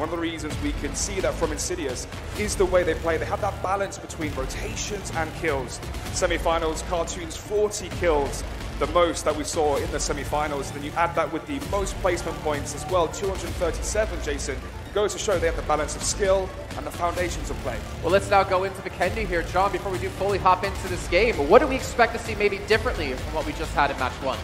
one of the reasons we can see that from Insidious is the way they play. They have that balance between rotations and kills. Semi-finals, Cartoons, 40 kills, the most that we saw in the semi-finals. Then you add that with the most placement points as well, 237, Jason. Goes to show they have the balance of skill and the foundations of play. Well, let's now go into Vikendi here, John, before we do fully hop into this game. What do we expect to see maybe differently from what we just had in match 1?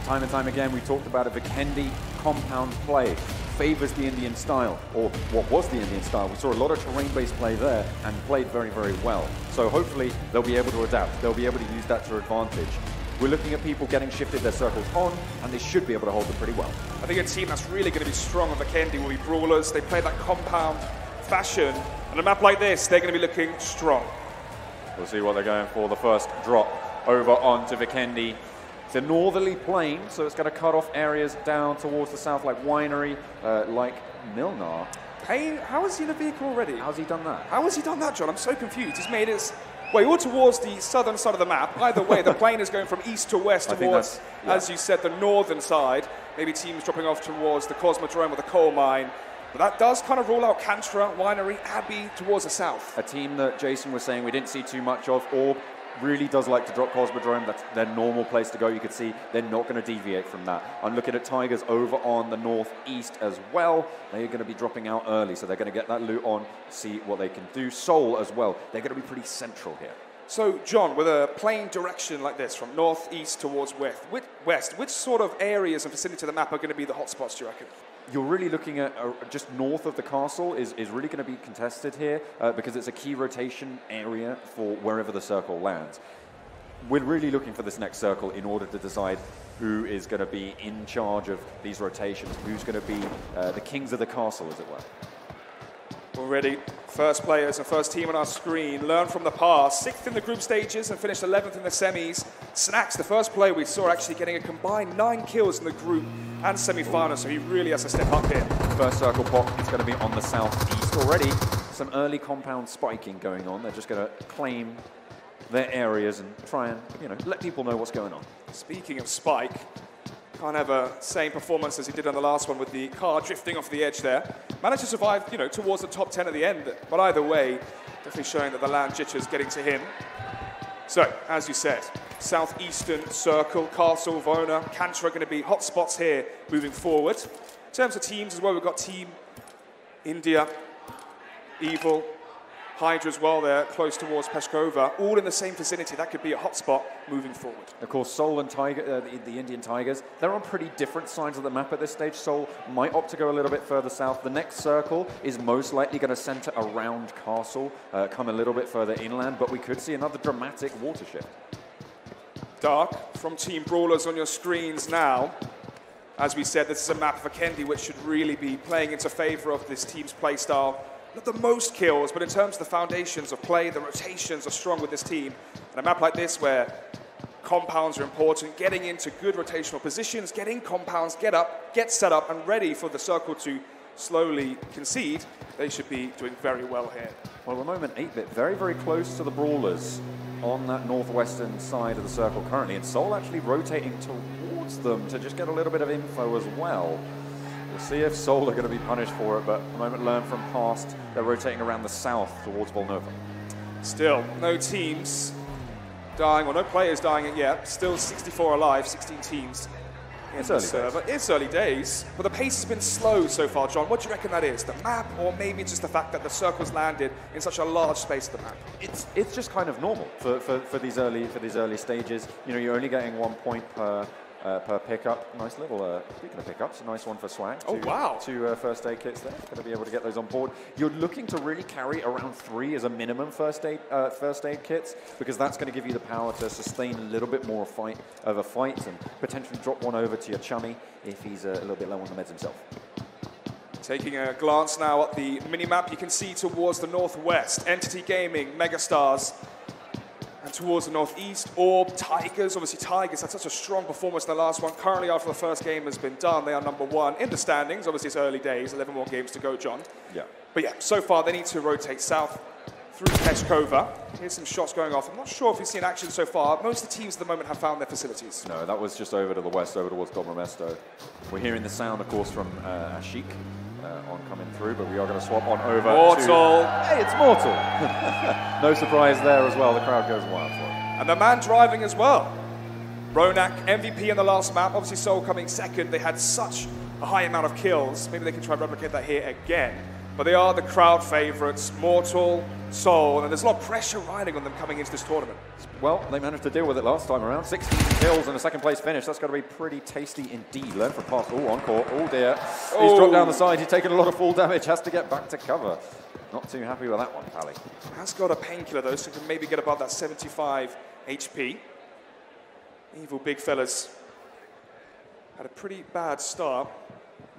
Time and time again, we talked about a Vikendi compound play. Favors the Indian style, or what was the Indian style. We saw a lot of terrain-based play there and played very, very well. So hopefully they'll be able to adapt. They'll be able to use that to advantage. We're looking at people getting shifted their circles on, and they should be able to hold them pretty well. I think a team that's really going to be strong on Vikendi will be Brawlers. They play that compound fashion. On a map like this, they're going to be looking strong. We'll see what they're going for. The first drop over onto Vikendi. It's a northerly plain, so it's going to cut off areas down towards the south, like Winery, like Milnar. Payne, how is he in the vehicle already? How's he done that? How has he done that, John? I'm so confused. He's made his way all towards the southern side of the map. Either way, the plane is going from east to west towards, as you said, the northern side. Maybe teams dropping off towards the Cosmodrome or the coal mine. But that does kind of rule out Kantra, Winery, Abbey towards the south. A team that Jason was saying we didn't see too much of. Orb really does like to drop Cosmodrome. That's their normal place to go. You can see they're not going to deviate from that. I'm looking at Tigers over on the northeast as well. They're going to be dropping out early, so they're going to get that loot on, see what they can do. Soul as well. They're going to be pretty central here. So, John, with a plain direction like this, from northeast towards west, which sort of areas and vicinity of the map are going to be the hotspots, do you reckon? You're really looking at just north of the castle is really going to be contested here because it's a key rotation area for wherever the circle lands. We're really looking for this next circle in order to decide who is going to be in charge of these rotations, who's going to be the kings of the castle, as it were. Already, first players and first team on our screen, learn from the past. 6th in the group stages and finished 11th in the semis. Snacks, the first player we saw actually getting a combined 9 kills in the group and semi-finals, so he really has to step up here. First circle pop is going to be on the southeast already. Some early compound spiking going on. They're just going to claim their areas and try and, let people know what's going on. Speaking of spike, can't have a same performance as he did on the last one with the car drifting off the edge there. Managed to survive, towards the top 10 at the end. But either way, definitely showing that the land jitter's getting to him. So, as you said, southeastern circle, Castle, Vona, Kantra are going to be hot spots here moving forward. In terms of teams as well, we've got Team India, Evil, Hydra as well there, close towards Peshkova, all in the same vicinity. That could be a hotspot moving forward. Of course, Seoul and Tiger, the Indian Tigers, they're on pretty different sides of the map at this stage. Seoul might opt to go a little bit further south. The next circle is most likely going to center around Castle, come a little bit further inland, but we could see another dramatic water shift. Dark from Team Brawlers on your screens now. As we said, this is a map for Kendi, which should really be playing into favor of this team's play style. Not the most kills, but in terms of the foundations of play, the rotations are strong with this team. And a map like this where compounds are important, getting into good rotational positions, getting compounds, get up, get set up, and ready for the circle to slowly concede, they should be doing very well here. Well, at the moment, 8-bit very, very close to the Brawlers on that northwestern side of the circle currently, and Seoul actually rotating towards them to just get a little bit of info as well. We'll see if Seoul are going to be punished for it, but at the moment, learn from past, they're rotating around the south towards Volnova. Still, no teams dying, or no players dying it yet. Still 64 alive, 16 teams in the server. It's early days, but the pace has been slow so far, John. What do you reckon that is? The map, or maybe just the fact that the circle's landed in such a large space of the map? It's just kind of normal for these early stages. You're only getting 1 point per pickup. Nice little, speaking of pickups, a nice one for Swag. Two first aid kits there. Going to be able to get those on board. You're looking to really carry around 3 as a minimum first aid kits, because that's going to give you the power to sustain a little bit more of a fight and potentially drop one over to your chummy if he's a little bit low on the meds himself. Taking a glance now at the minimap, you can see towards the northwest, Entity Gaming, Megastars. And towards the northeast, Orb, Tigers. Obviously, Tigers had such a strong performance in the last one. Currently, after the first game has been done, they are #1 in the standings. Obviously, it's early days, 11 more games to go, John. Yeah. But yeah, so far, they need to rotate south through Peshkova. Here's some shots going off. I'm not sure if we've seen action so far. Most of the teams at the moment have found their facilities. No, that was just over to the west, over towards Dobromesto. We're hearing the sound, of course, from Ashik on coming through, but we are going to swap on over Mortal. Hey, it's Mortal! No surprise there as well. The crowd goes wild for it. And the man driving as well. Ronak, MVP in the last map. Obviously, Seoul coming second. They had such a high amount of kills. Maybe they can try and replicate that here again. But they are the crowd favourites. Mortal, Seoul, and there's a lot of pressure riding on them coming into this tournament. Well, they managed to deal with it last time around. 16 kills and a second place finish. That's got to be pretty tasty indeed. Learn from past. Oh, encore. Oh, dear. He's dropped down the side. He's taken a lot of fall damage. Has to get back to cover. Not too happy with that one, Pally. Has got a painkiller, though, so can maybe get above that 75 HP. Evil big fellas had a pretty bad start.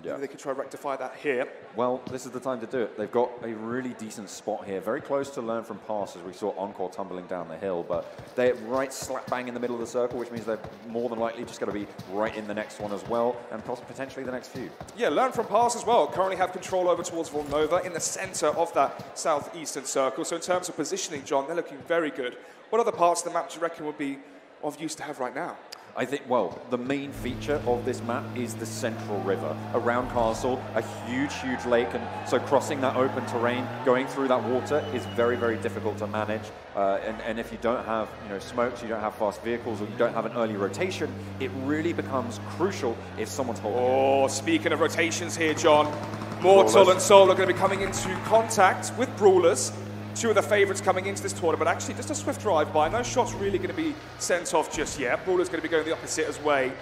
Yeah. Maybe they could try to rectify that here. Well, this is the time to do it. They've got a really decent spot here, very close to learn from pass, as we saw Encore tumbling down the hill, but they're right slap bang in the middle of the circle, which means they're more than likely just going to be right in the next one as well, and potentially the next few. Yeah, learn from pass as well. Currently have control over towards Volnova in the center of that southeastern circle. So in terms of positioning, John, they're looking very good. What other parts of the map do you reckon would be of use to have right now? I think, well, the main feature of this map is the central river. Around Castle, a huge, huge lake, and so crossing that open terrain, going through that water is very, very difficult to manage. And if you don't have, smokes, you don't have fast vehicles, or you don't have an early rotation, it really becomes crucial if someone's holding it. Speaking of rotations here, John, Mortal and Seoul are going to be coming into contact with Brawlers. Two of the favourites coming into this tournament. Actually, just a swift drive-by. No shots really going to be sent off just yet. Brawler's going to be going the opposite way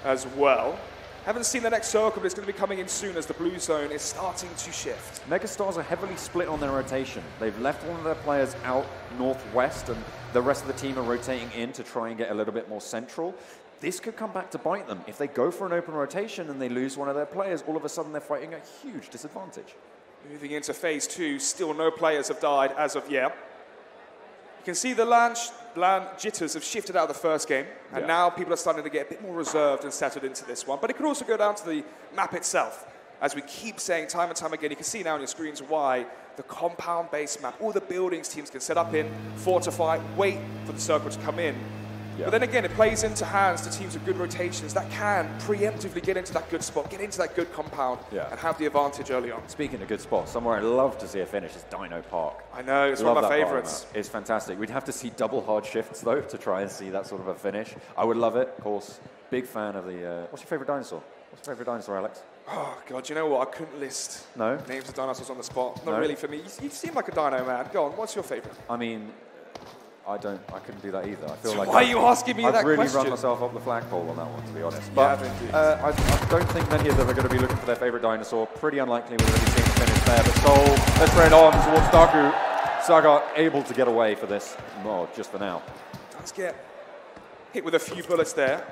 as well. Haven't seen the next circle, but it's going to be coming in soon as the blue zone is starting to shift. Megastars are heavily split on their rotation. They've left one of their players out northwest, and the rest of the team are rotating in to try and get a little bit more central. This could come back to bite them. If they go for an open rotation and they lose one of their players, all of a sudden they're fighting a huge disadvantage. Moving into phase 2, still no players have died as of yet. You can see the LAN jitters have shifted out of the first game, and now people are starting to get a bit more reserved and settled into this one. But it could also go down to the map itself. As we keep saying time and time again, you can see now on your screens why the compound-based map, all the buildings teams can set up in, fortify, wait for the circle to come in. But then again, it plays into hands to teams with good rotations that can preemptively get into that good spot, get into that good compound, and have the advantage early on. Speaking of good spots, somewhere I'd love to see a finish is Dino Park. I know, it's one of my favourites. It's fantastic. We'd have to see double hard shifts, though, to try and see that sort of a finish. I would love it, of course. Big fan of the... what's your favourite dinosaur? What's your favourite dinosaur, Alex? Oh, God, you know what? I couldn't list names of dinosaurs on the spot. Not really for me. You seem like a dino man. Go on, what's your favourite? I mean... I couldn't do that either. I feel like why are you asking me that question? I've really run myself up the flagpole on that one, to be honest. But I don't think many of them are going to be looking for their favourite dinosaur. Pretty unlikely we're going to be seeing a finish there. But Seoul, let's run on towards Daku. Saga able to get away for this, just for now. Does get hit with a few bullets there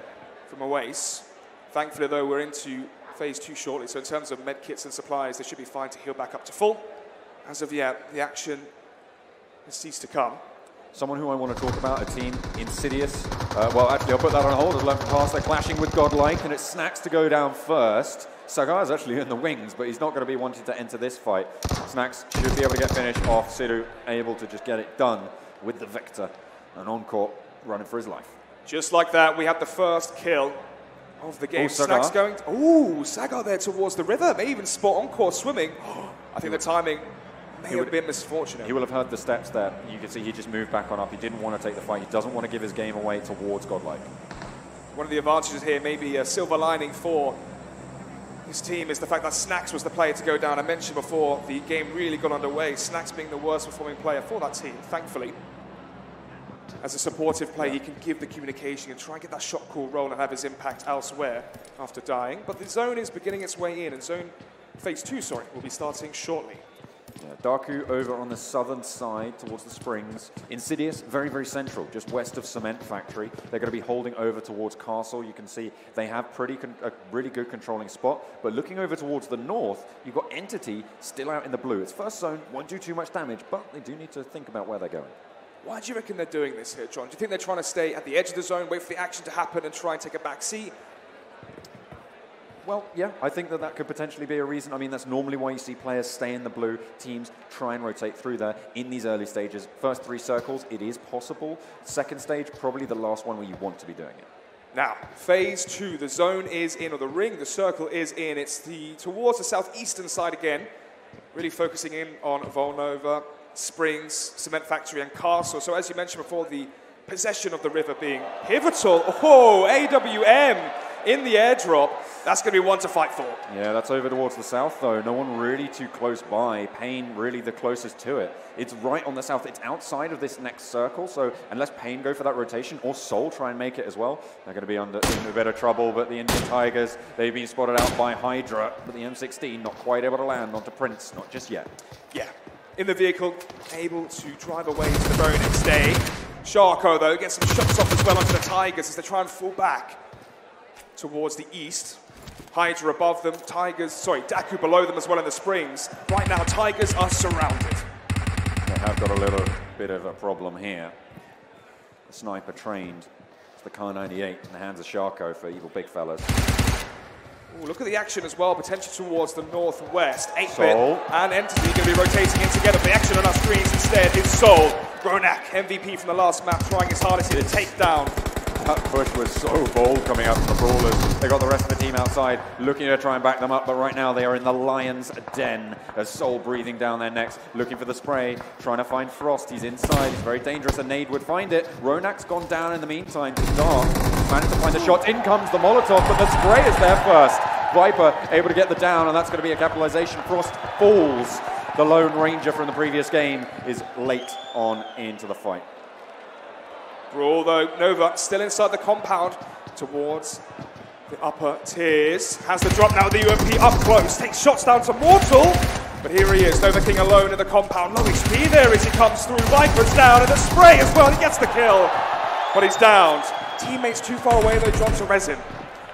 from Oase. Thankfully, though, we're into phase 2 shortly. So in terms of med kits and supplies, they should be fine to heal back up to full. As of yet, the action has ceased to come. Someone who I want to talk about, a team, Insidious. Well, actually, I'll put that on hold. As learned from past, they're clashing with Godlike, and it's Snacks to go down first. Sagar is actually in the wings, but he's not going to be wanting to enter this fight. Snacks should be able to get finished off. Siru able to just get it done with the Victor. And Encore running for his life. Just like that, we have the first kill of the game. Snacks going... Sagar there towards the river. May even spot Encore swimming. I think the timing... may have been misfortunate. He will have heard the steps there. You can see he just moved back on up. He didn't want to take the fight. He doesn't want to give his game away towards Godlike. One of the advantages here, maybe a silver lining for his team, is the fact that Snacks was the player to go down. I mentioned before the game really got underway. Snacks being the worst performing player for that team, thankfully. As a supportive player, he can give the communication and try and get that shot call roll and have his impact elsewhere after dying. But the zone is beginning its way in, and phase 2 will be starting shortly. Daku over on the southern side towards the springs. Insidious, very, very central, just west of Cement Factory. They're going to be holding over towards Castle. You can see they have a really good controlling spot. But looking over towards the north, you've got Entity still out in the blue. It's first zone, won't do too much damage, but they do need to think about where they're going. Why do you reckon they're doing this here, John? Do you think they're trying to stay at the edge of the zone, wait for the action to happen and try and take a back seat? Well, yeah, I think that could potentially be a reason. I mean, that's normally why you see players stay in the blue. Teams try and rotate through there in these early stages. First 3 circles, it is possible. Second stage, probably the last one where you want to be doing it. Now, phase 2, the zone is in, or the ring, the circle is in. It's towards the southeastern side again, really focusing in on Volnova, Springs, Cement Factory, and Castle. So as you mentioned before, the possession of the river being pivotal. Oh, AWM in the airdrop. That's going to be one to fight for. Yeah, that's over towards the south, though. No one really too close by. Pain really the closest to it. It's right on the south. It's outside of this next circle, so unless Pain go for that rotation, or Soul try and make it as well, they're going to be in a bit of trouble. But the Indian Tigers, they've been spotted out by Hydra, but the M16 not quite able to land onto Prince, not just yet. Yeah, in the vehicle, able to drive away to the very next day. Sharko, though, gets some shots off as well onto the Tigers as they try and fall back towards the east. Hydra above them, Daku below them as well in the Springs. Right now, Tigers are surrounded. They have got a little bit of a problem here. The sniper trained. It's the Kar 98 in the hands of Sharko for evil big fellas. Ooh, look at the action as well, potentially towards the northwest. 8-bit and Entity going to be rotating in together. The action on our screens instead is Soul. Gronak, MVP from the last map, trying his hardest here to take down. That push was so bold coming out from the Brawlers. They got the rest of the team outside, looking to try and back them up, but right now they are in the lion's den. As Soul breathing down their necks, looking for the spray, trying to find Frost. He's inside, he's very dangerous, and Nade would find it. Ronak's gone down in the meantime to Dark. Managed to find the shot, in comes the Molotov, but the spray is there first. Viper able to get the down, and that's going to be a capitalization. Frost falls. The Lone Ranger from the previous game is late on into the fight. Brawl, though, Nova still inside the compound towards the upper tiers. Has the drop now with the UMP up close. Takes shots down to Mortal. But here he is, Nova King alone in the compound. Low HP there as he comes through. Viper's down, and the spray as well. He gets the kill, but he's downed. Teammates too far away, though, John to resin.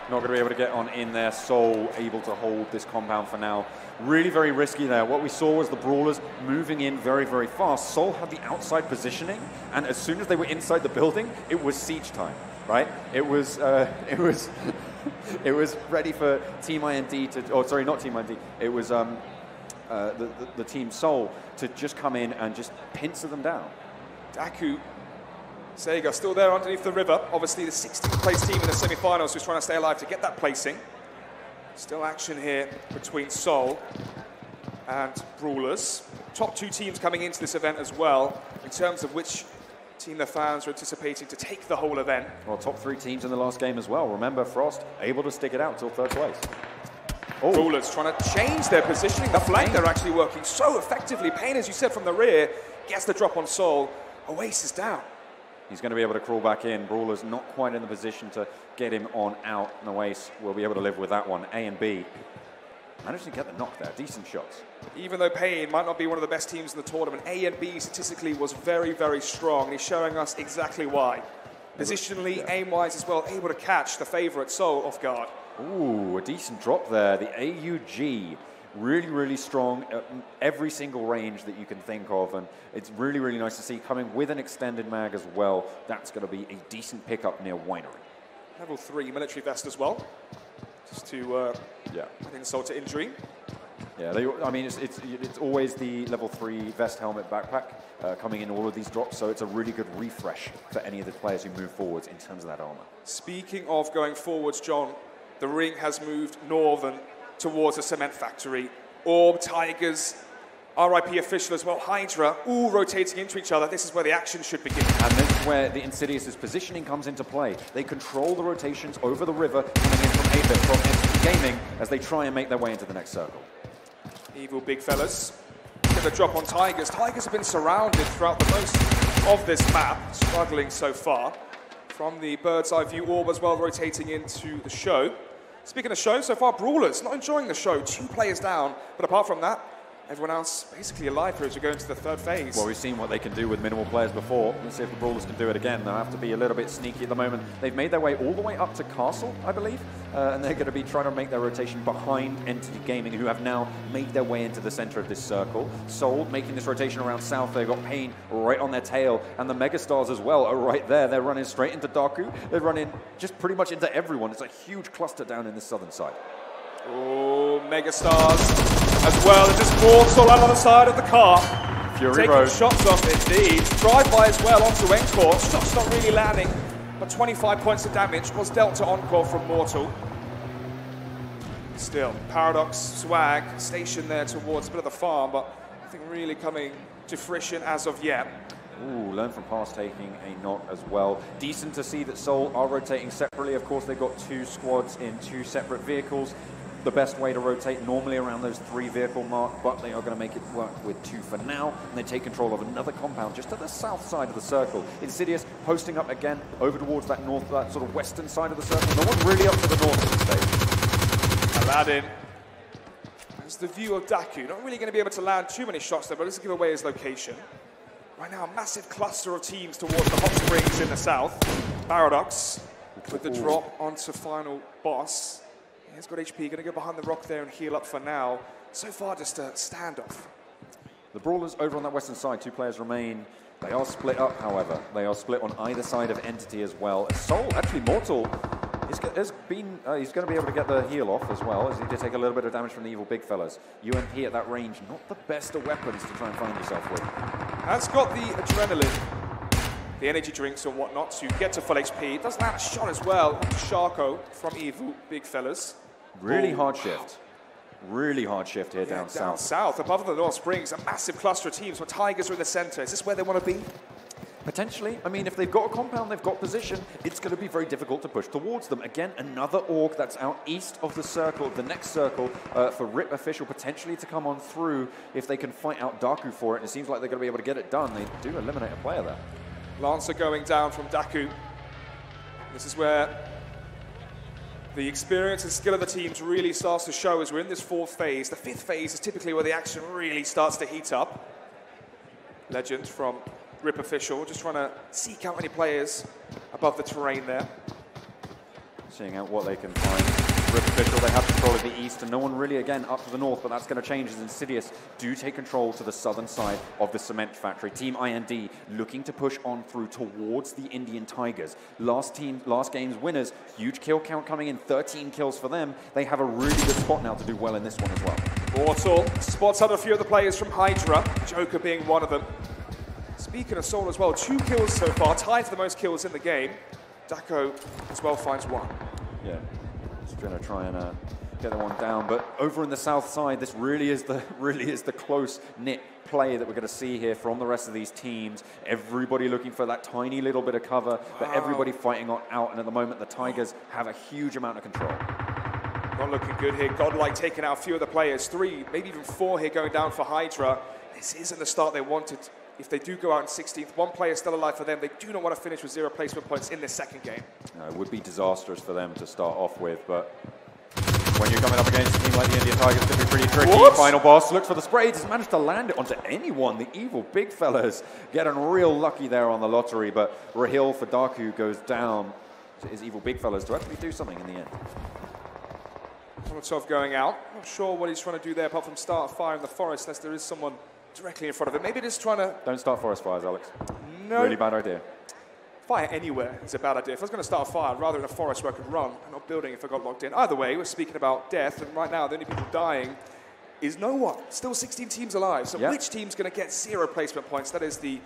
Not going to be able to get on in there. Soul able to hold this compound for now. Really very risky there. What we saw was the Brawlers moving in very, very fast. Soul had the outside positioning, and as soon as they were inside the building, it was siege time, right? It was it was ready for Team IND to, oh sorry, not Team IND. It was the Team Soul to just come in and just pincer them down. Daku, Sega still there underneath the river. Obviously the 16th place team in the semi-finals who's trying to stay alive to get that placing. Still action here between Soul and Brawlers. Top 2 teams coming into this event as well, in terms of which team the fans are anticipating to take the whole event. Well, top 3 teams in the last game as well. Remember, Frost able to stick it out till 3rd place. Oh. Brawlers trying to change their positioning. The flank they're actually working so effectively. Pain, as you said, from the rear, gets the drop on Soul. Oasis down. He's going to be able to crawl back in. Brawler's not quite in the position to get him on out. And Oasis will be able to live with that one. A and B managed to get the knock there. Decent shots. Even though Pain might not be one of the best teams in the tournament, A and B statistically was very, very strong. He's showing us exactly why. Positionally, aim-wise as well, able to catch the favourite Soul off guard. Ooh, a decent drop there. The AUG. Really, really strong at every single range that you can think of, and it's really, really nice to see coming with an extended mag as well. That's going to be a decent pickup near Winery. Level 3 military vest as well, just to insult to injury. Yeah, I mean, it's always the level 3 vest, helmet, backpack coming in all of these drops, so it's a really good refresh for any of the players who move forwards in terms of that armor. Speaking of going forwards, John, the ring has moved northern towards the Cement Factory. Orb, Tigers, RIP official as well, Hydra, all rotating into each other. This is where the action should begin. And this is where the Insidious's positioning comes into play. They control the rotations over the river, coming in from 8-bit, from Entity Gaming, as they try and make their way into the next circle. Evil big fellas. Get the drop on Tigers. Tigers have been surrounded throughout the most of this map, struggling so far. From the bird's eye view, Orb as well rotating into the show. Speaking of show, so far Brawlers not enjoying the show. 2 players down, but apart from that, everyone else basically alive here as we go into the 3rd phase. Well, we've seen what they can do with minimal players before. Let's see if the Brawlers can do it again. They'll have to be a little bit sneaky at the moment. They've made their way all the way up to Castle, I believe, and they're going to be trying to make their rotation behind Entity Gaming, who have now made their way into the center of this circle. Soul making this rotation around south. They've got Pain right on their tail, and the Megastars as well are right there. They're running straight into Daku. They're running just pretty much into everyone. It's a huge cluster down in the southern side. Oh, Megastars as well. And just Mortal on the other side of the car. Fury Taking Road. shots off indeed. Drive-by as well onto Encore. Shots not really landing, but 25 points of damage was dealt to Encore from Mortal. Still, Paradox, Swag, stationed there towards a bit of the farm, but nothing really coming to fruition as of yet. Ooh, learn from past taking a knock as well. Decent to see that Seoul are rotating separately. Of course, they've got 2 squads in 2 separate vehicles. The best way to rotate normally around those 3 vehicle mark, but they are going to make it work with 2 for now. And they take control of another compound just to the south side of the circle. Insidious posting up again over towards that north, that sort of western side of the circle. No one really up to the north at this stage. Aladdin. That's the view of Daku. Not really going to be able to land too many shots there, but let's give away his location. Right now, a massive cluster of teams towards the hot springs in the south. Paradox with the drop onto final boss. He's got HP, going to go behind the rock there and heal up for now. So far, just a standoff. The Brawlers over on that western side, 2 players remain. They are split up, however. They are split on either side of Entity as well. Soul, actually Mortal, he's going to be able to get the heal off as well, as he did take a little bit of damage from the evil big fellas. UMP at that range, not the best of weapons to try and find yourself with. Has got the adrenaline, the energy drinks and whatnot to get to full HP. Does land a shot as well onto Sharko from evil big fellas. Really hard shift. Really hard shift here down south. South, above the North Springs, a massive cluster of teams where Tigers are in the center. Is this where they want to be? Potentially. I mean, if they've got a compound, they've got position, it's going to be very difficult to push towards them. Again, another org that's out east of the circle, the next circle, for RIP Official potentially to come on through if they can fight out Daku for it. And it seems like they're going to be able to get it done. They do eliminate a player there. Lancer going down from Daku. This is where the experience and skill of the teams really starts to show as we're in this 4th phase. The 5th phase is typically where the action really starts to heat up. Legend from RIP Official, just trying to seek out any players above the terrain there. Seeing out what they can find. RIP Official, they have control of the east, and no one really, again, up to the north, but that's going to change as Insidious do take control to the southern side of the cement factory. Team IND looking to push on through towards the Indian Tigers. Last game's winners, huge kill count coming in, 13 kills for them. They have a really good spot now to do well in this one as well. Mortal spots out a few of the players from Hydra, Joker being one of them. Speaking of Soul as well, 2 kills so far, tied for the most kills in the game. Daco as well finds 1. Yeah, just going to try and get that one down. But over in the south side, this really is the close-knit play that we're going to see here from the rest of these teams. Everybody looking for that tiny little bit of cover, but everybody fighting out. And at the moment, the Tigers have a huge amount of control. Not looking good here. Godlike taking out a few of the players. 3, maybe even 4 here going down for Hydra. This isn't the start they wanted. If they do go out in 16th, 1 player still alive for them. They do not want to finish with 0 placement points in this second game. No, it would be disastrous for them to start off with, but when you're coming up against a team like the Indian Tigers, it's going to be pretty tricky. What? Final boss looks for the spray, doesn't manage to land it onto anyone. The evil big fellas getting real lucky there on the lottery, but Rahil for Daku goes down to his evil big fellas to actually do something in the end. Molotov going out. Not sure what he's trying to do there apart from start a fire in the forest, unless there is someone directly in front of it. Maybe just trying to... Don't start forest fires, Alex. No. Really bad idea. Fire anywhere is a bad idea. If I was going to start a fire, I'd rather in a forest where I could run and not building if I got locked in. Either way, we're speaking about death, and right now the only people dying is no one. Still 16 teams alive. So which team's going to get 0 placement points? That is the...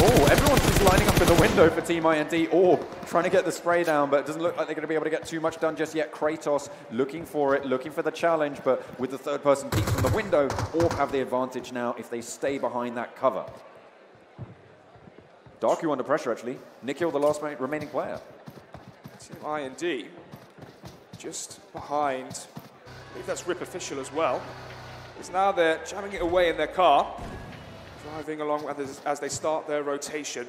Oh, everyone's just lining up in the window for Team IND, or trying to get the spray down, but it doesn't look like they're going to be able to get too much done just yet. Kratos looking for it, looking for the challenge, but with the 3rd person peeks from the window, Orb have the advantage now if they stay behind that cover. Daku under pressure, actually. Nikhil, the last remaining player. Team IND just behind, I believe that's RIP Official as well. Because now they're jamming it away in their car. Driving along as they start their rotation.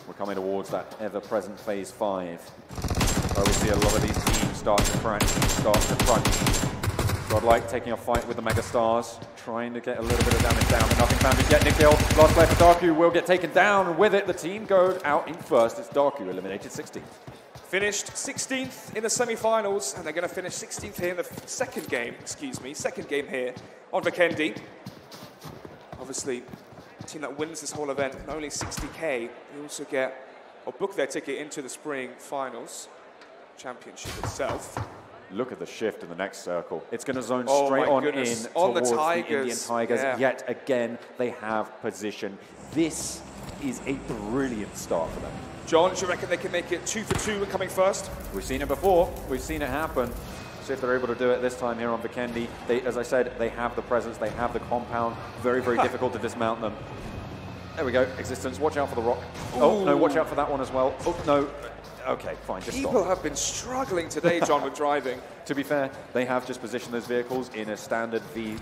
We're coming towards that ever-present Phase 5. Where we see a lot of these teams start to crash, start to crunch. Godlike taking a fight with the Megastars, trying to get a little bit of damage down, but nothing found to get Nikhil. Last player for Daku will get taken down, and with it, the team goes out in first. It's Daku eliminated 16th. Finished 16th in the semi-finals, and they're going to finish 16th here in the second game here on Vikendi. Obviously, the team that wins this whole event, not only 60K, they also get or book their ticket into the spring finals championship itself. Look at the shift in the next circle. It's going to zone straight on in on towards the the Indian Tigers. Yeah. Yet again, they have position. This is a brilliant start for them. John, do you reckon they can make it 2 for 2 coming first? We've seen it before. We've seen it happen. See if they're able to do it this time here on Vikendi. As I said, they have the presence. They have the compound. Very, very difficult to dismount them. There we go. Existence. Watch out for the rock. Ooh. Oh, no. Watch out for that one as well. Oh, no. Okay, fine, just stop. People have been struggling today, John, with driving. To be fair, they have just positioned those vehicles in a standard V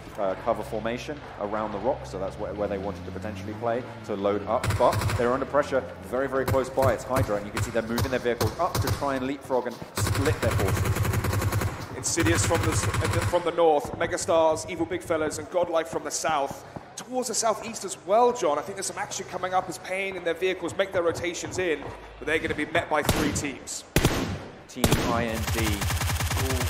cover formation around the rock, so that's where they wanted to potentially play, to load up. But they're under pressure, very, very close by. It's Hydra, and you can see they're moving their vehicles up to try and leapfrog and split their forces. Insidious from the north, Megastars, Evil Big Fellas, and Godlike from the south. Towards the southeast as well, John. I think there's some action coming up as Pain and their vehicles make their rotations in, but they're going to be met by 3 teams. Team IND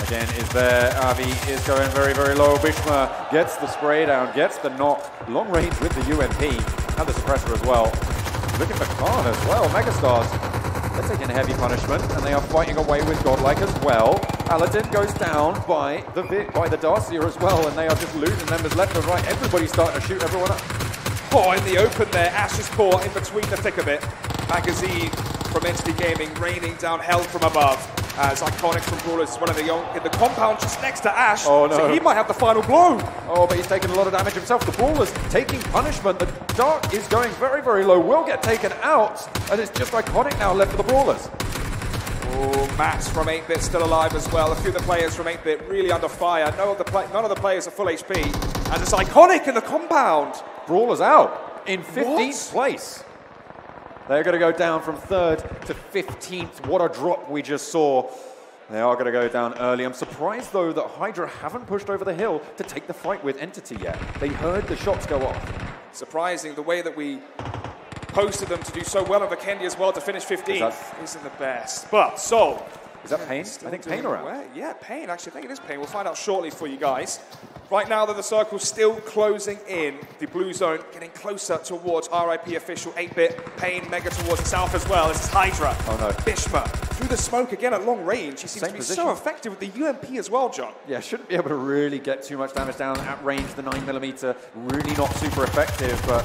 again is there. Avi is going very, very low. Bishma gets the spray down, gets the knock. Long range with the UMP and the suppressor as well. Look at the Khan as well. Megastars, they're taking heavy punishment, and they are fighting away with Godlike as well. Aladdin goes down by the Darcia as well, and they are just losing members left and right. Everybody's starting to shoot everyone up. Oh, in the open there, Ash's Paw in between the thick of it. Magazine from Entity Gaming raining down hell from above. As Iconic from Brawlers is one of the young in the compound just next to Ash. Oh, no. So he might have the final blow. Oh, but he's taking a lot of damage himself. The Brawlers taking punishment. The Dark is going very, very low. Will get taken out, and it's just Iconic now left for the Brawlers. Oh, Matt from 8-Bit still alive as well. A few of the players from 8-Bit really under fire. None of the players are full HP. And it's Iconic in the compound. Brawlers out in 15th place. They're going to go down from 3rd to 15th. What a drop we just saw. They are going to go down early. I'm surprised, though, that Hydra haven't pushed over the hill to take the fight with Entity yet. They heard the shots go off. Surprising, the way that we posted them to do so well on Vikendi as well to finish 15th isn't the best. But Soul. Is that Pain? I think Pain around. Well. Yeah, Pain. Actually, I think it is Pain. We'll find out shortly for you guys. Right now that the circle's still closing in, the blue zone getting closer towards RIP official 8-Bit. Pain mega towards the south as well. This is Hydra. Oh no. Bishma through the smoke again at long range. He seems to be so effective with the UMP as well, John. Yeah, shouldn't be able to really get too much damage down at range. The 9mm really not super effective, but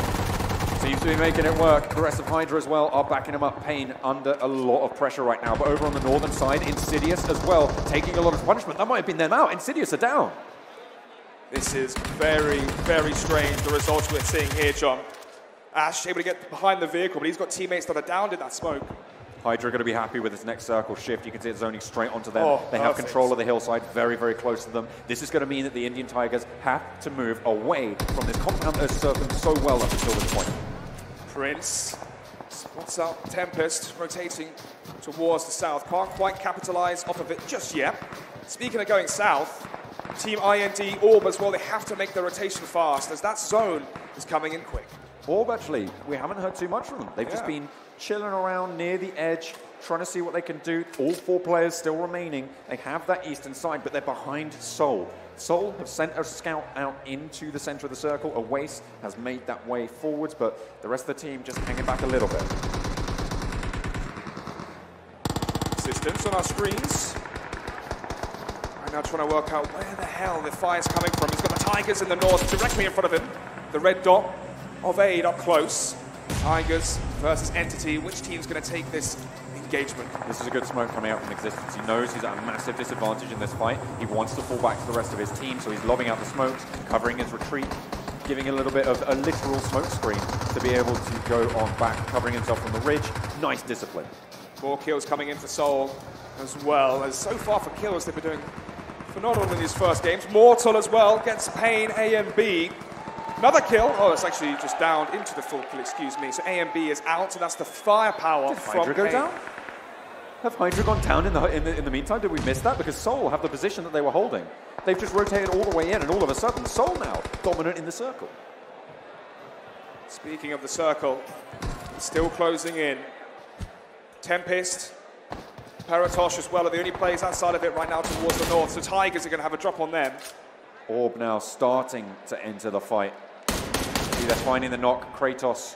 seems to be making it work. The rest of Hydra as well are backing him up. Pain under a lot of pressure right now, but over on the northern side, Insidious as well, taking a lot of punishment. That might have been them out. Insidious are down. This is very, very strange, the results we're seeing here, John. Ash able to get behind the vehicle, but he's got teammates that are downed in that smoke. Hydra are going to be happy with this next circle shift. You can see it's zoning straight onto them. They have control of the hillside, very, very close to them. This is going to mean that the Indian Tigers have to move away from this compound that has served them so well up until this point. Prince spots out Tempest, rotating towards the south. Can't quite capitalize off of it just yet. Speaking of going south, Team IND, Orb as well, they have to make the rotation fast as that zone is coming in quick. Orb, actually, we haven't heard too much from them. They've just been chilling around near the edge, trying to see what they can do. All 4 players still remaining. They have that eastern side, but they're behind Soul. Soul have sent a scout out into the center of the circle. Awace has made that way forwards, but the rest of the team just hanging back a little bit. Systems on our screens. Right now trying to work out where the hell the fire's coming from. He's got the Tigers in the north directly in front of him. The red dot of Aid up close. Tigers versus Entity. Which team's going to take this engagement? This is a good smoke coming out from Existence. He knows he's at a massive disadvantage in this fight. He wants to fall back to the rest of his team, so he's lobbing out the smokes, covering his retreat, giving a little bit of a literal smoke screen to be able to go on back, covering himself from the ridge. Nice discipline. 4 kills coming in for Soul as well. As so far for kills, they've been doing phenomenal in these first games. Mortal as well gets Pain, A and B. Another kill. Oh, it's actually just down into the full kill, excuse me. So A and B is out, and that's the firepower from Hydra go down? Have Hydra gone down in the meantime? Did we miss that? Because Soul have the position that they were holding. They've just rotated all the way in, and all of a sudden, Soul now dominant in the circle. Speaking of the circle, still closing in. Tempest, Paratosh as well are the only players outside of it right now towards the north, so Tigers are going to have a drop on them. Orb now starting to enter the fight. See, they're finding the knock. Kratos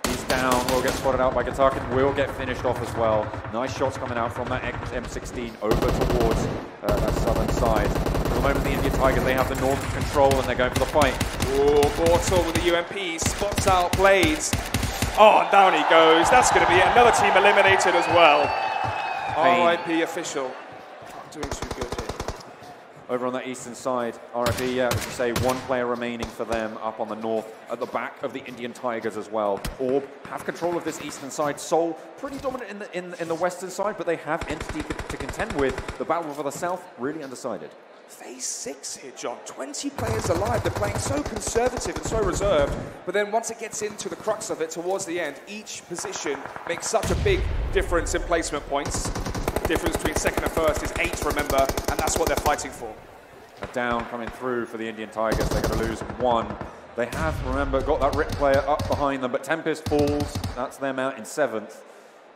is down, will get spotted out by Gatakin, will get finished off as well. Nice shots coming out from that M16 over towards that southern side. For the moment, the Indian Tigers, they have the northern control and they're going for the fight. Oh, Mortal with the UMP, spots out Blades. Oh, and down he goes. That's going to be another team eliminated as well. RIP official. Not doing too good here. Over on that eastern side, RIP, yeah, as you say, one player remaining for them up on the north, at the back of the Indian Tigers as well. Orb have control of this eastern side. Seoul pretty dominant in the western side, but they have Entity to contend with. The battle for the south really undecided. Phase 6 here, John. 20 players alive. They're playing so conservative and so reserved. But then once it gets into the crux of it towards the end, each position makes such a big difference in placement points. The difference between second and first is 8, remember, and that's what they're fighting for. A down coming through for the Indian Tigers. They're going to lose 1. They have, remember, got that Rip player up behind them, but Tempest falls. That's them out in 7th.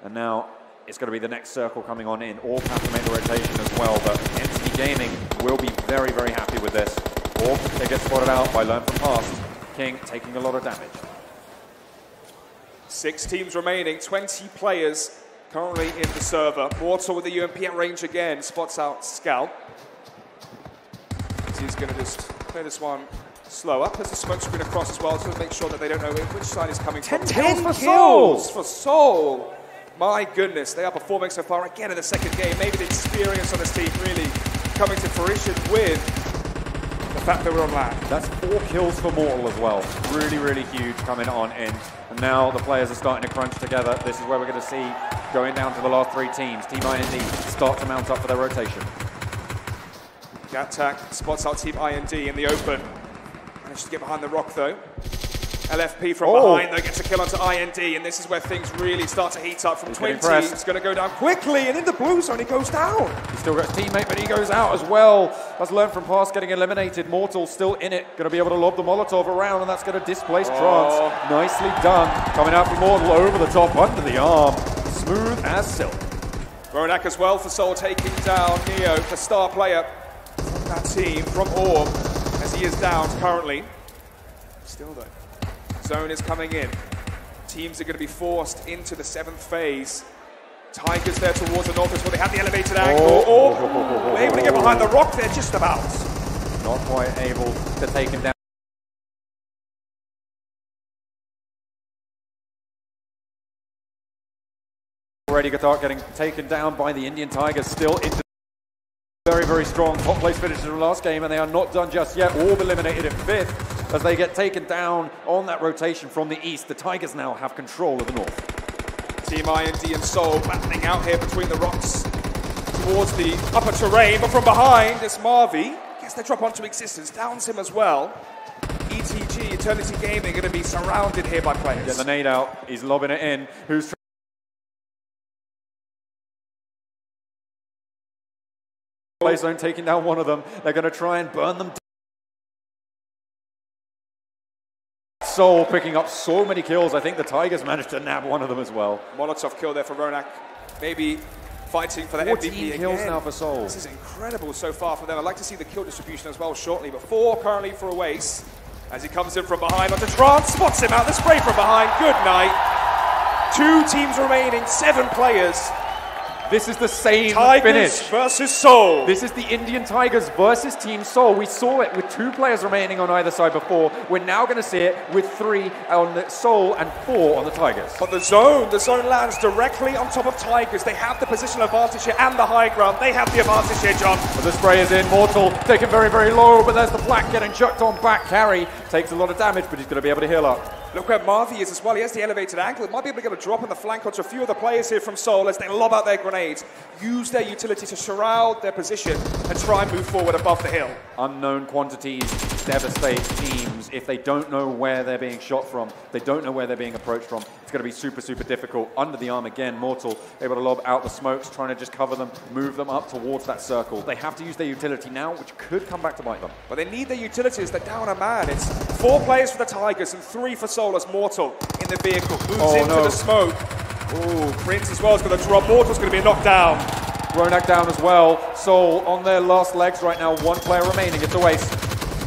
And now it's going to be the next circle coming on in. Orb have to make the rotation as well, but Entity Gaming will be very, very happy with this. Orb, they get spotted out by Learn From Past. King taking a lot of damage. 6 teams remaining, 20 players currently in the server. Mortal with the UMP at range again, spots out Scout. He's going to just play this one slower. Puts the smoke screen across as well to make sure that they don't know which side is coming from. 10 kills for Seoul! My goodness, they are performing so far again in the second game. Maybe the experience on this team really coming to fruition with the fact that we're on land. That's 4 kills for Mortal as well. Really, really huge coming on in. And now the players are starting to crunch together. This is where we're going to see going down to the last 3 teams. Team IND start to mount up for their rotation. Gattack spots out Team IND in the open. Managed to get behind the rock though. LFP from behind though gets a kill onto IND, and this is where things really start to heat up from 20. It's going to go down quickly, and in the blue zone he goes down. He's still got his teammate, but he goes out as well. That's Learn From Past getting eliminated. Mortal still in it. Going to be able to lob the Molotov around, and that's going to displace Trance. Nicely done. Coming out from Mortal over the top, under the arm. Smooth as silk. Ronak as well for Seoul taking down Neo, the star player from that team, from Orb, as he is down currently. Still though. Zone is coming in. Teams are going to be forced into the 7th phase. Tigers there towards the north is where they have the elevated angle. Able to get behind the rock there just about. Not quite able to take him down. Already Gatak getting taken down by the Indian Tigers, still into very, very strong top place finishes in the last game, and they are not done just yet. Orb eliminated in 5th as they get taken down on that rotation from the east. The Tigers now have control of the north. Team IND and Seoul battling out here between the rocks towards the upper terrain, but from behind it's Marvi. Gets their drop onto existence, downs him as well. ETG, Eternity Gaming, going to be surrounded here by players. Get the nade out, he's lobbing it in. Who's play zone, taking down one of them. They're going to try and burn them down. Seoul picking up so many kills. I think the Tigers managed to nab one of them as well. Molotov kill there for Ronak. Maybe fighting for the MVP again. kills now for Seoul. This is incredible so far for them. I'd like to see the kill distribution as well shortly, but 4 currently for Oasis. As he comes in from behind onto Trance, spots him out, the spray from behind. Good night. 2 teams remaining, 7 players. This is the same Tigers finish. versus Seoul. This is the Indian Tigers versus Team Seoul. We saw it with 2 players remaining on either side before. We're now going to see it with 3 on the Seoul and 4 on the Tigers. But the zone lands directly on top of Tigers. They have the positional advantage here and the high ground. They have the advantage here, John. But the spray is in. Mortal taken very, very low, but there's the Black getting chucked on back. Carry takes a lot of damage, but he's going to be able to heal up. Look where Marvi is as well. He has the elevated angle. It might be able to get a drop on the flank onto a few of the players here from Seoul as they lob out their grenades, use their utility to shroud their position and try and move forward above the hill. Unknown quantities devastate teams if they don't know where they're being shot from. They don't know where they're being approached from. It's going to be super, super difficult. Under the arm again, Mortal able to lob out the smokes, trying to just cover them, move them up towards that circle. They have to use their utility now, which could come back to bite them. But they need their utilities. They're down a man. It's 4 players for the Tigers and 3 for Seoul as Mortal in the vehicle. Moves into the smoke. Oh, Prince as well is going to drop. Mortal's going to be knocked down. Ronak down as well. Seoul on their last legs right now. 1 player remaining. It's Oasis.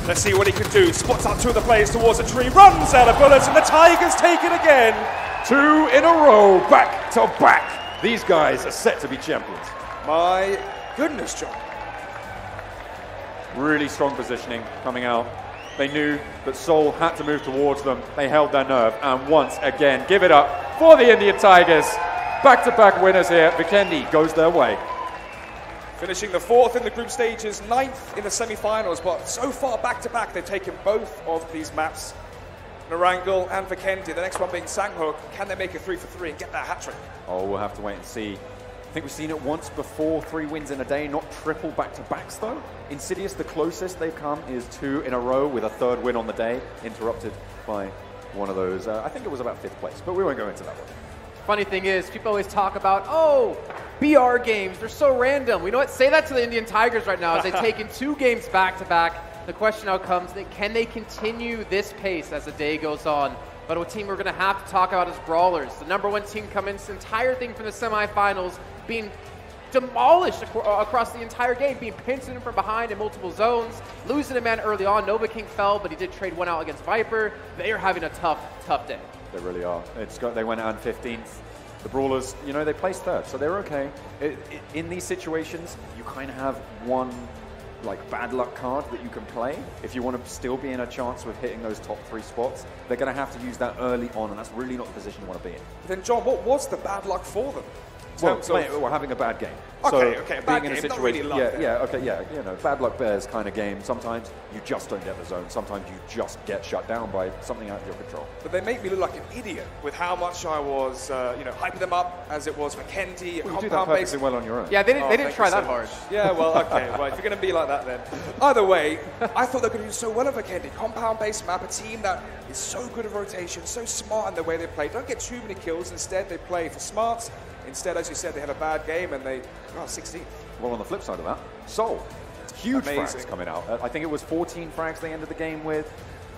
Let's see what he can do. Spots out 2 of the players towards a tree. Runs out of bullets, and the Tigers take it again. 2 in a row, back to back. These guys are set to be champions. My goodness, John. Really strong positioning coming out. They knew that Seoul had to move towards them. They held their nerve, and once again, give it up for the Indian Tigers. Back-to-back winners here. Vikendi goes their way. Finishing the 4th in the group stages, 9th in the semi-finals, but so far back-to-back, they've taken both of these maps. Narangal and Vikendi, the next one being Sangho. Can they make a 3 for 3 and get that hat-trick? Oh, we'll have to wait and see. I think we've seen it once before, 3 wins in a day, not triple back-to-backs though. Insidious, the closest they've come is 2 in a row with a 3rd win on the day, interrupted by one of those. I think it was about 5th place, but we won't go into that one. Funny thing is, people always talk about, oh, BR games, they're so random. You know what? Say that to the Indian Tigers right now as they've taken 2 games back-to-back. The question now comes, can they continue this pace as the day goes on? But a team we're going to have to talk about is Brawlers. The #1 team coming into the entire thing from the semifinals, being demolished across the entire game, being pinched in from behind in multiple zones, losing a man early on. Nova King fell, but he did trade 1 out against Viper. They are having a tough day. They really are. They went out 15th. The Brawlers, you know, they placed 3rd, so they're okay. In these situations, you kind of have one like bad luck card that you can play if you want to still be in a chance with hitting those top 3 spots. They're going to have to use that early on, and that's really not the position you want to be in. Then, John, what was the bad luck for them? Well, having a bad game. Okay, bad being in a game, situation, not really luck you know, bad luck bears kind of game. Sometimes you just don't get the zone. Sometimes you just get shut down by something out of your control. But they make me look like an idiot with how much I was, hyping them up as it was for Kendi. Well, you do that perfectly well on your own. Yeah, they didn't try that hard. Yeah, well, okay, right. If you're going to be like that, then. Either way, I thought they were going to do so well over Kendi. Compound-based map, a team that is so good at rotation, so smart in the way they play. Don't get too many kills. Instead, they play for smarts. Instead, as you said, they have a bad game and they got 16th. Well, on the flip side of that, Seoul, huge frags coming out. I think it was 14 frags they ended the game with.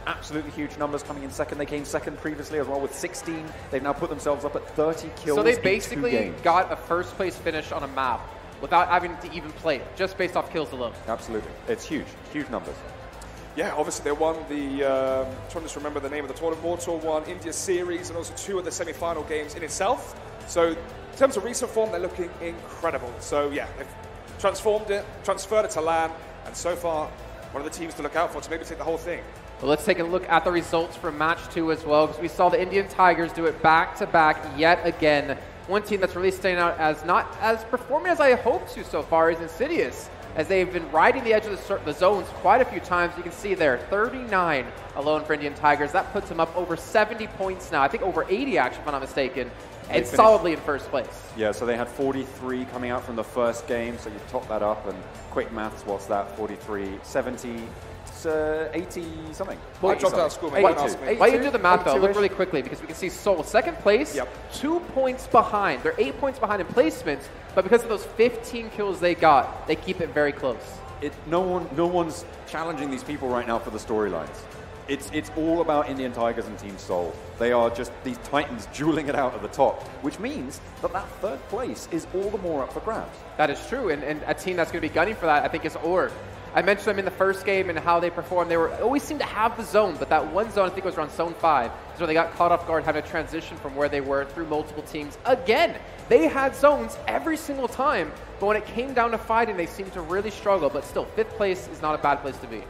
Absolutely huge numbers coming in second. They came second previously as well with 16. They've now put themselves up at 30 kills. So they basically got a first place finish on a map without having to even play it, just based off kills alone. Absolutely. It's huge. Huge numbers. Yeah, obviously they won the, trying to remember the name of the tournament, Mortal 1 India Series, and also 2 of the semi-final games in itself. So in terms of recent form, they're looking incredible. So yeah, they've transformed it, transferred it to LAN, and so far, one of the teams to look out for to maybe take the whole thing. Well, let's take a look at the results from match 2 as well, because we saw the Indian Tigers do it back-to-back yet again. One team that's really standing out as not as performing as I hoped to so far is Insidious, as they've been riding the edge of the zones quite a few times. You can see there, 39 alone for Indian Tigers. That puts them up over 70 points now. I think over 80, actually, if I'm not mistaken. And solidly in first place. Yeah, so they had 43 coming out from the first game, so you top that up, and quick maths, what's that? 43, 70, 80 something. Well, I dropped out of school, mate. Why you do the math, though, look really quickly, because we can see Seoul second place, 2 points behind. They're 8 points behind in placements, but because of those 15 kills they got, they keep it very close. No one's challenging these people right now for the storylines. It's all about Indian Tigers and Team Seoul. They are just these titans dueling it out at the top, which means that 3rd place is all the more up for grabs. That is true, and a team that's going to be gunning for that, I think, is Org. I mentioned them in the first game and how they performed. They always seemed to have the zone, but that one zone, I think it was around zone 5, is where they got caught off guard, having to transition from where they were through multiple teams. Again, they had zones every single time, but when it came down to fighting, they seemed to really struggle. But still, 5th place is not a bad place to be.